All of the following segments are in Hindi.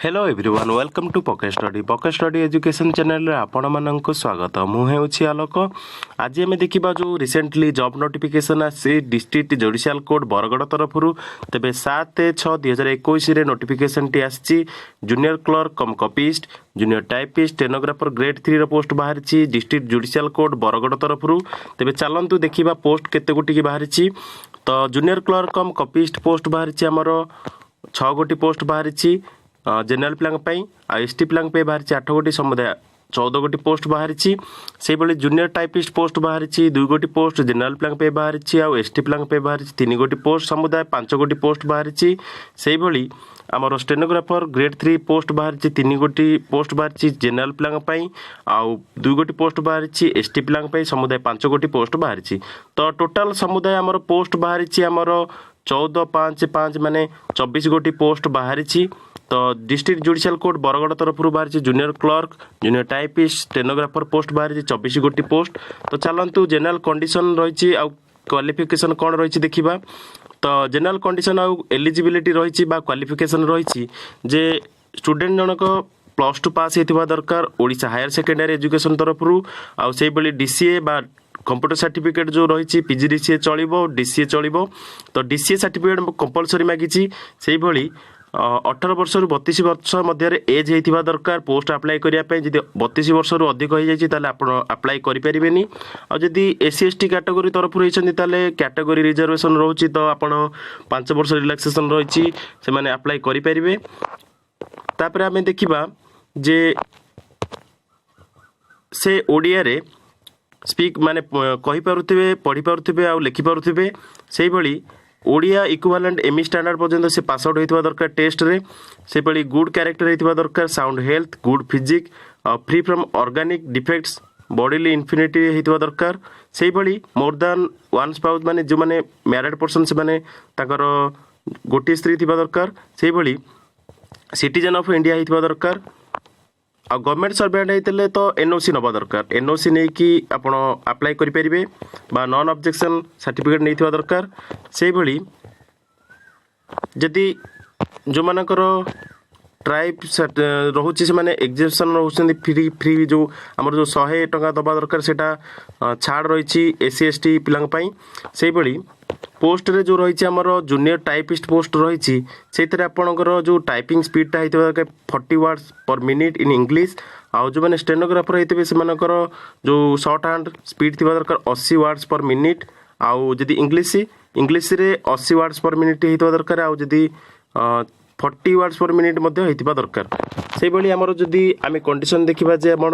Hello everyone welcome to pocket study education channel रे आपण मानक स्वागत मुझे आलोक आज आम देखा जो रिसेंटली जॉब नोटिफिकेशन आसी डिस्ट्रिक्ट जुडिशियल कोर्ट बरगड़ तरफ तेज 7/6/2021 नोटिफिकेशन टी आसी junior clerk cum copyist junior typist stenographer grade 3 post बाहर डिस्ट्रिक्ट जुडिशियल कोर्ट बरगड़ तरफ तेज चलतु देखा पोस्ट केते गोटी की बाहर तो जूनियर क्लर्क कम कपिस्ट पोस्ट बाहर आमर 6 गोटी पोस्ट बाहर जेनेल पिला एसटी पिला बाहर 8 गोटी समुदाय 14 गोटी पोस्ट बाहर से जूनियर टाइपिस्ट पोस्ट बाहर 2 गोटी पोस्ट जेनेल पिला बाहर आउ एसटी पिला बाहर 3 गोटी पोस्ट समुदाय 5 गोटी पोस्ट बाहर से आमर स्टेनोग्राफर ग्रेड 3 पोस्ट बाहर 3 गोटी पोस्ट बाहर जेनेल पिला आउ 2 गोटी पोस्ट बाहर एसटी पिला समुदाय 5 गोटी पोस्ट बाहर तो टोटाल समुदाय आमर पोस्ट बाहर आमर 14/5/5 माने 24 गोटी पोस्ट बाहर तो डिस्ट्रिक्ट जुडिशियल कोर्ट बरगड़ तरफ बाहर junior clerk junior typist stenographer post बाहर 24 गोटी पोस्ट तो चलतु जेनेराल कंडीशन रही क्वालिफिकेशन कौन रही देखा तो जेनेराल कंडीशन आउ एलिजिबिलिटी रही क्वालिफिकेशन रही जे स्टूडेंट जनक +2 पास होता दरकार ओडिशा हायर सेकेंडरी एजुकेशन तरफ आउ से डीसीए बा कंप्यूटर सर्टिफिकेट जो रही पीजीडीसीए चलो डीसीए चलो तो डीसीए सर्टिफिकेट कंपलसरी मागिची से 18 वर्ष रु 32 वर्ष मध्य एज होता दरकार पोस्ट अप्लाई करने जब 32 वर्ष रु अधिक हो जाए अप्लाई करें आदि एससी एसटी कैटेगोरी तरफ रही कैटेगोरी रिजर्वेशन रोचे तो आपण 5 वर्ष रिलैक्सेशन रही से अप्लाई करें तापर आम देखा जे से ओडिया रे स्पीक माने कही पारुथिबे पढ़ी पारुथिबे आ लिखि पारुथिबे से भली ओडिया इक्विवेलेंट एमई स्टैंडर्ड पर्यंत से पास आउट होइतबा दरकार टेस्ट रे से भली गुड कैरेक्टर होइतबा दरकार sound health good physique free from organic defects bodily infirmity होइतबा दरकार से भली मोर देन वन स्पाउस माने जो माने मैरिड पर्सन से माने ताकर गोटी स्त्री थिबा दरकार से भली सिटीजन ऑफ इंडिया होइतबा दरकार आ गवर्नमेंट सर्वेंट होते तो एनओसी नवा दरकार एनओसी नहीं कि आपण अप्लाई करें बा नॉन ऑब्जेक्शन सर्टिफिकेट नहीं दरकार से भली जदि जो मानकर ट्राइब रोचे से माने एग्जेप्शन रोचे फ्री फ्री जो आमर जो 100 टंका दबा दरकार सेटा छाड़ रही एससी एसटी पिलांग से भली पोस्ट रे जो रही आमर जूनियर टाइपिस्ट पोस्ट रही से आपणकर जो टाइपिंग स्पीडटा होता दरकार 40 words per minute in English आउ जो मैंने स्टेनोग्राफर होते से जो शॉर्ट हैंड स्पीड थी दरकार 80 वर्ड्स पर मिनिट आउ जदि इंग्लिश रे 80 वर्ड्स पर मिनिट होता दरकार आउ जदि 40 वर्ड्स पर मिनिट होता दरकार से भाई आमर जदि आम कंडीशन देखा जे आम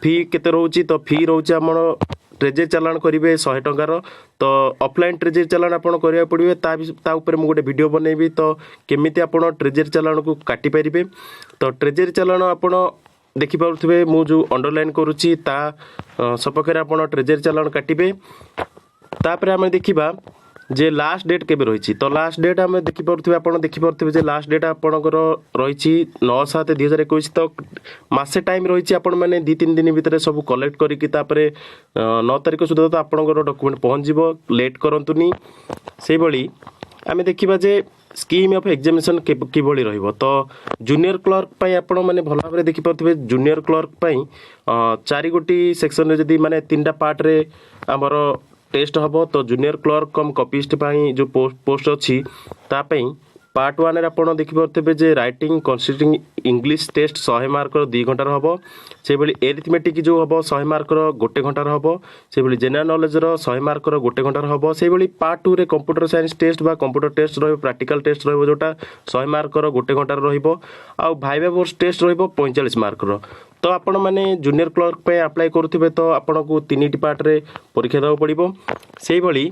फी केते रोचे तो फी रोचे आम ट्रेजरी चालान करेंगे 100 टंकार तो ऑफलाइन ट्रेजरी चालान आपड़ करा पड़े मुझे गोटे वीडियो बनैबी तो केमी आप ट्रेजरी चालान को काटी पारे तो ट्रेजरी चालान आप देखिपे मुझे अंडरलाइन करुच्ची सपक्ष आप ट्रेजरी चालान काटे तापर आम देखा जे लास्ट डेट केबे रही तो लास्ट डेट आम देखिपे जे लास्ट डेट आपणकर रही 9/7/2021 तो मासे टाइम रही आपण मैंने 2-3 दिन भितर सब कलेक्ट करके 9 तारिख सुधा तो आपणकर डॉक्यूमेंट पहुँच लेट करंतुनी से भली आम देखा जे स्कीम ऑफ एग्जामिनेशन किभली रहिबो तो जूनियर क्लर्क पई आपण माने भल भाव देखि पाउथिबे जूनियर क्लर्क पई 4 गोटी सेक्शन रे जदी माने 3टा पार्ट रे हमर टेस्ट हम तो जूनियर क्लर्क कम कपिस्ट जो पोस्ट अच्छी पार्ट 1 आप देखिपे जे रईटिंग कनसिडरिंग इंग्लिश टेस्ट 100 मार्क 2 घंटार हम से एरिथमेटिक जो हम 100 मार्क 1 घंटार हम से जेनरल नॉलेज 100 मार्क 1 घंटार हम से पार्ट 2 रे कंप्यूटर साइंस टेस्ट बा कंप्यूटर टेस्ट प्रैक्टिकल टेस्ट जोटा 100 मार्क 1 घंटार आउ भाइवा बोर्ड टेस्ट 45 मार्क तो आपण माने जूनियर क्लर्क पे अप्लाई करुथिबे तो आपण को 3टी पार्ट रे परीक्षा देबो पड़िबो सेही भली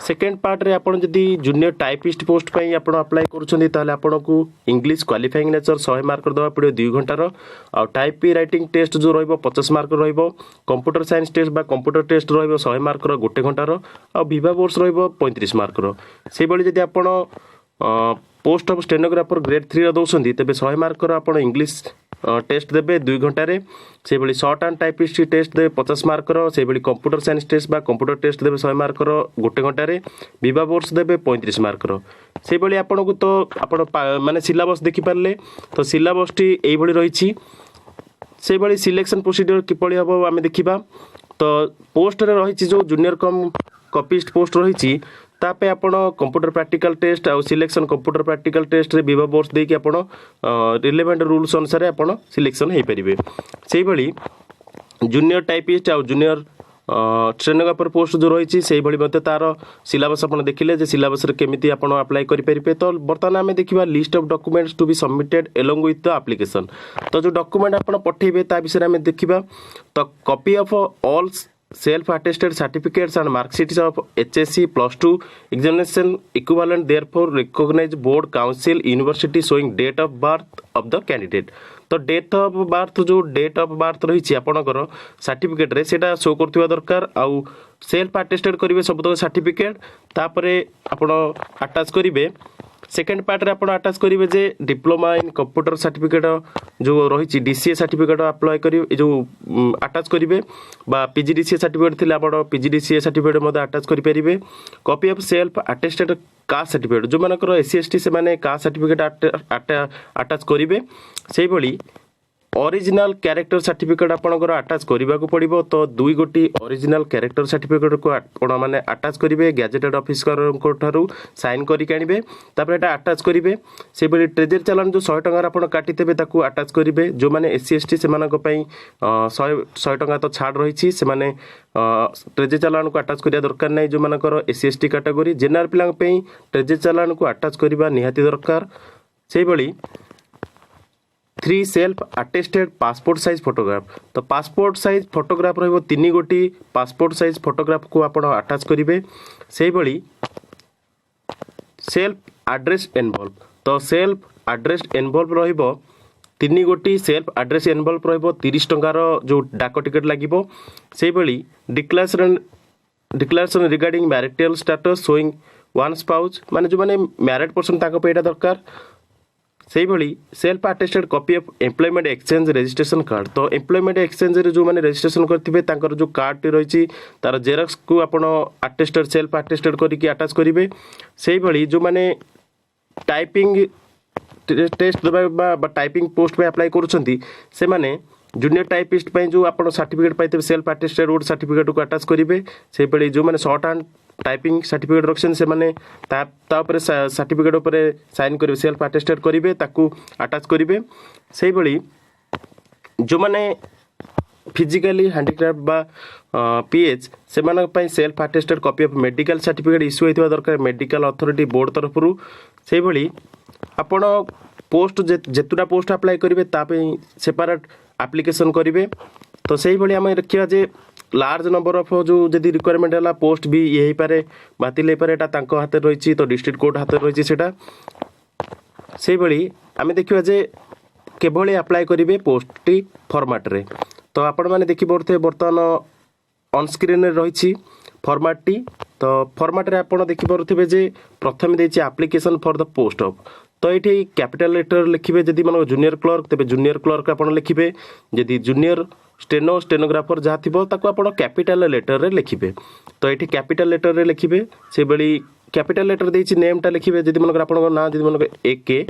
सेकेंड पार्ट रे आपण जदी जूनियर टाइपिस्ट पोस्ट पे आपण अप्लाई करूछंदी ताले आपण को इंग्लिश क्वालिफाइंग नेचर 100 मार्क देबा पड़ियो 2 घंटार आ टाइप राइटिंग टेस्ट जो रहइबो 50 मार्क रहइबो कंप्यूटर साइंस टेस्ट बा कंप्यूटर टेस्ट रहइबो 100 मार्क 1 घंटार आ विभा बोर्ड रहइबो 35 मार्क सेही भली जदी आपण पोस्ट ऑफ स्टेनोग्राफर ग्रेड 3 दौरान तेज 100 मार्क आप इंग्लिश टेस्ट देवे 2 घंटे से भाई सर्ट एंड टाइपिस्ट टेस्ट देवे 50 मार्कर से भाई कंप्यूटर साइंस टेस्ट बा कंप्यूटर टेस्ट देवे 100 मार्कर 1 घंटे विवा बोर्ड्स देवे 35 मार्कर से भाई आपन को तो आपण माने सिलेबस देखि पारले तो सिलेबस टी एई भली रहिछि से भाई सिलेक्शन प्रोसीजर किपरि हबो आमे देखिबा तो पोस्ट रे रहिछि जो जूनियर कम कॉपिस्ट पोस्ट रहिछि तापे आपण कंप्यूटर प्रैक्टिकल टेस्ट और सिलेक्शन कंप्यूटर प्रैक्टिकल टेस्ट रे विवा बोर्ड्स देकी आपण रिलेवेंट रूल्स अनुसार आपण सिलेक्शन हे परिबे सेही भली जूनियर टाइपिस्ट और जूनियर स्टेनोग्राफर पोस्ट जो रही से भाई मत तार सिलेबस आप देखिले जे सिलेबस केमिति आपण अप्लाई करि परिबे तो बर्तमान आमे देखिबा list of documents to be submitted along with the application तो जो डॉक्यूमेंट आपण पठेबे ता विषय आमे देखिबा तो copy of all self attested certificates and mark sheets of HSC +2 examination equivalent therefore recognized board council university showing date of birth of the candidate तो डेट ऑफ बर्थ जो डेट ऑफ बर्थ रही आपणकर सर्टिफिकेट रे सेटा शो करथिबा दरकार आउ सेल्फ अटेस्टेड करिवे सब तक सर्टिफिकेट तापरे आपण अटैच करिवे सेकेंड पार्ट रे आपण अटैच करिवे जे डिप्लोमा इन कंप्यूटर सर्टिफिकेट जो रही डीसीए सर्टिफिकेट अप्लाई करिवे जो अटैच करिवे बा पीजीडीसीए सर्टिफिकेट थिले आपण पीजीडीसीए सर्टिफिकेट मते अटैच करि परिबे copy of self attested caste certificate जो मानकर एससी एसटी से माने कास्ट सर्टिफिकेट अटैच करिवे सेही भली ओरिजिनल कैरेक्टर सर्टिफिकेट आपनकर अटैच करबा को पड़िबो तो 2 गोटी ओरिजिनल कैरेक्टर सर्टिफिकेट को आपण माने अटैच करिवे गैजेटेड ऑफिसर को थारु साइन करि कानिबे तापर एटा अटैच करिवे से बली ट्रेजर चालान जो 100 टका आपण काटितेबे ताकू अटैच करिवे जो माने एससी एसटी से मानक पई 100 टका तो छाड़ रहिछि से माने ट्रेजर चालान को अटैच करिया दरकार नै जो मानकर एससी एसटी कैटेगरी जनरल पिलांग पई ट्रेजर चालान को अटैच करिबा निहाती दरकार सेही बली 3 self attested passport size photograph तो पासपोर्ट साइज फोटोग्राफ रहिबो 3 गोटी पासपोर्ट साइज फोटोग्राफ को आपण अटैच करिवे सेही भली सेल्फ एड्रेस एनवलप तो सेल्फ एड्रेस एनवलप रहिबो 3 गोटी सेल्फ एड्रेस एनवलप रहिबो 30 टंकार जो डाक टिकट लागिबो सेही भली declaration regarding marital status showing one spouse माने जो माने मैरिड पर्सन ताको पेटा दरकार सेही भली self attested copy of employment exchange registration card तो एम्प्लॉयमेंट एक्सचेंज रे जो माने रजिस्ट्रेशन करथिबे तांकर जो कार्ड टी रहिछि तार जेरॉक्स को आपण अटेस्टेड सेल्फ अटेस्टेड करिकि अटैच करिवे सेही भली जो माने टाइपिंग टेस्ट दबा बा टाइपिंग पोस्ट पे अप्लाई करूछंती से माने जूनियर टाइपिस्ट पे जो आपण सर्टिफिकेट पाइते सेल्फ अटेस्टेड रोड सर्टिफिकेट को अटैच करिवे सेही भली जो माने शॉर्ट हैंड टाइपिंग सर्टिफिकेट रखछन से माने ता ऊपर सर्टिफिकेट ऊपर साइन करिवे सेल्फ अटेस्टेड करिवे ताकू अटैच करिवे सेही भली जो माने फिजिकली हैंडिक्राफ्ट बा पीएच से मानक पई self attested copy of medical certificate issue होइतबा दरकार मेडिकल अथॉरिटी बोर्ड तरफरु सेही भली आपण पोस्ट जेतुटा पोस्ट अप्लाई करिवे ता पई सेपरेट एप्लीकेशन करिवे तो सेही भली हम रखिया जे लार्ज नंबर ऑफ जो जदि रिक्वायरमेंट है पोस्ट भी ये पारे बातिल हो पारे एटा तांको हाथ रही तो डिस्ट्रिक्ट कोर्ट हाथ रही सेटा से भली आमे देखिबा जे केभली अप्लाई करिवे पोस्ट टी फॉर्मेट रे तो आपण माने देखि परथे बर्तमान ऑन स्क्रीन रे रही फॉर्मेट टी तो फॉर्मेट रे आपण देखि परथिबे जे प्रथम देछि application for the post of तो ये कैपिटल लेटर लिखिबे जदि मन जूनियर क्लर्क तेबे जूनियर क्लर्क आपण लिखिबे जदि जूनियर स्टेनोग्राफर जहाँ थी आपड़ कैपिटल लेटर रे लिखिबे तो ये कैपिटल लेटर रे लिखिबे से बड़ी कैपिटल लेटर देछि नेमटा लिखिबे जदि मन आपन ना जदि मन एके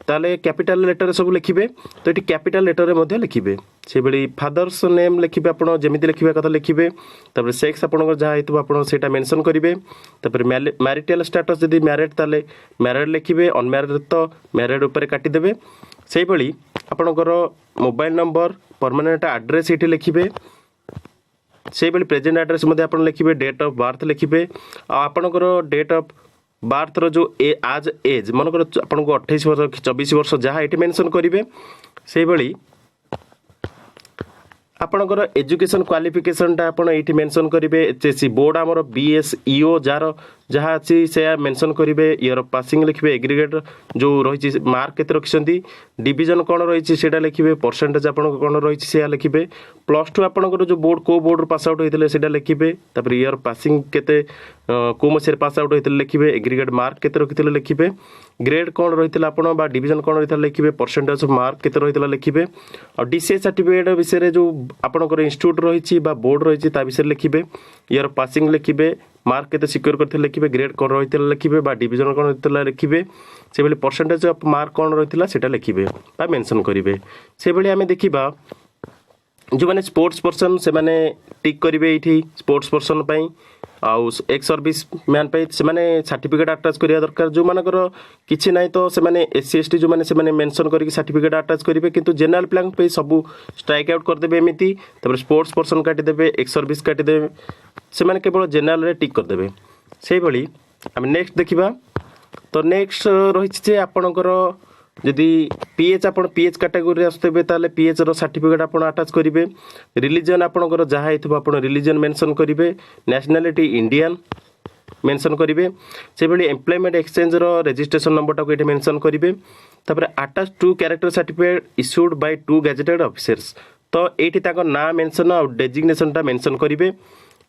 ताले कैपिटल लेटर सब लिखिबे तो ये कैपिटल लेटर रे मध्ये लिखिबे से बड़ी फादर्स नेम लिखिबे आपन जेमिति लिखिबे कथा लिखिबे तपर सेक्स आपन जहाँ हेतु आपन सेटा मेंशन करिवे तपर मैरिटल स्टेटस जदि मैरिड ताले मैरिड लिखिबे अनमैरिड तो मैरिड ऊपर काटी देबे सेही भली आपनकर मोबाइल नंबर परमानेंट एड्रेस ये लिखिबे से भली प्रेजेंट एड्रेस मध्ये आपन लिखिबे डेट ऑफ बर्थ लिखिबे आपनकर डेट ऑफ बर्थ रो जो आज एज मनकर आपन को 28 वर्ष 24 वर्ष जहाँ ये मेंशन करिवे से भली आपनकर एजुकेशन क्वालिफिकेशन टा आपन एठी मेंशन करिवे एचएससी बोर्ड हमर बीएस ईओ जार जहाँ अच्छी से मेंशन करेंगे इयर ऑफ पासिंग लिखिए एग्रीगेट जो रही मार्क केते रखिछंती डिवीजन कौन रही सेटा लिखिए परसेंटेज आप कौन रही से लिखिए प्लस टू आपंकर जो बोर्ड को बोर्ड पास आउट होते हैं लिखिए तापर इयर पासिंग केते को मसीह पास आउट होते लिखिए एग्रीगेट मार्क केते रखिते लिखिए ग्रेड कौन रही आप डिवीजन कौन रही लिखिए परसेंटेज ऑफ मार्क केते रही लिखिए और डीसीए सर्टिफिकेट विषय जो आपंकर इंस्टीट्यूट रही बोर्ड रही विषय लिखिए इयर पासिंग लिखिए मार्क केते सिक्योर करते लिखिए ग्रेड कौन रही लिखिए डिवीजन कौन रही लिखिए से भाई परसेंटेज ऑफ मार्क कौन रही है लिखिए मेंशन करेंगे से भाई आम देखा जो मैंने स्पोर्ट्स पर्सन से मैंने टिक करेंगे ये स्पोर्ट्स पर्सन आउ एक्स सर्विस मैन से सर्टिफिकेट अटाच करवा दरकार जो मानकर किसी ना तो से एससी एसटी जो मैंने मेंशन करके सर्टिफिकेट अटाच करेंगे किंतु जनरल पिला सब स्ट्राइक आउट करदे एमती स्पोर्ट्स पर्सन काटिदेवे एक्स सर्विस काटिदेवे से केवल जनरल टिक करदे से भाई आम नेक्स्ट देखा तो नेक्स्ट रही आपणकर जदि पीएच आप पीएच कैटेगोरी आसुबे ताले पीएच रो सर्टिफिकेट आप अटाच करेंगे रिलीजन आपणकर जहाँ होइथबो आप रिलीजन मेंशन करेंगे नेशनलिटी इंडियन मेंशन करेंगे से भाई एम्प्लॉयमेंट एक्सचेंज रो रजिस्ट्रेशन नंबर टाक ये मेंशन करेंगे तापर attach two character certificate issued by two gazetted officers तो ये ना मेंशन और डेजिग्नेशन मेंशन करेंगे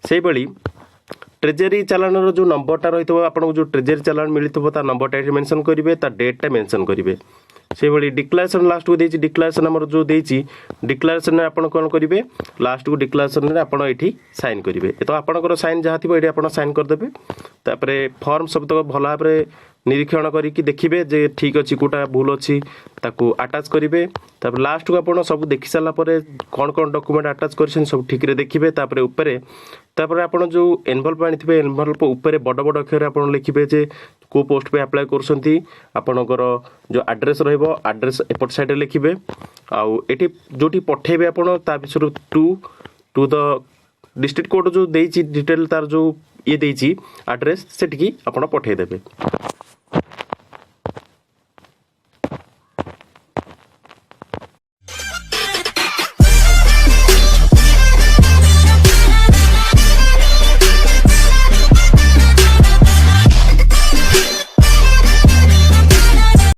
से भाई ट्रेजरी चालान जो नंबरटा रही है आपको जो ट्रेजरी चालान मिलता नंबरटा ये मेंशन करेंगे डेटा मेंशन करेंगे से भाई डिक्लेरेशन लास्ट को देती डिक्लेरेशन आम जो देती डिक्लेरेशन आप कौन करेंगे लास्ट को डिक्लेरेशन आप साइन करेंगे तो आपंकर साइन जहाँ थी ये आप साइन करदे तापर फॉर्म सब तक भल भाव निरीक्षण करके देखिए जे ठीक अच्छी कौटा भूल अच्छी ताकू अटाच करेंगे तापर लास्ट को आप सब देखी सारापर कौन कौन डॉक्यूमेंट अटाच कर सब ठीक देखिए तापर ऊपर तापर आप जो एनवल्प आनी एनवल्प ऊपर बड़ बड़ अक्षर आप लिखिए जे को पोस्ट पे अप्लाई करसंती आपणकर जो एड्रेस रहिबो एड्रेस एपट साइड लिखिए आउ एटी जोटी पठेबे आपण ता विषय टू द डिस्ट्रिक्ट कोर्ट जो देइछि डिटेल तार जो ये देइछि एड्रेस सेटिकी आपण पठेइ देबे।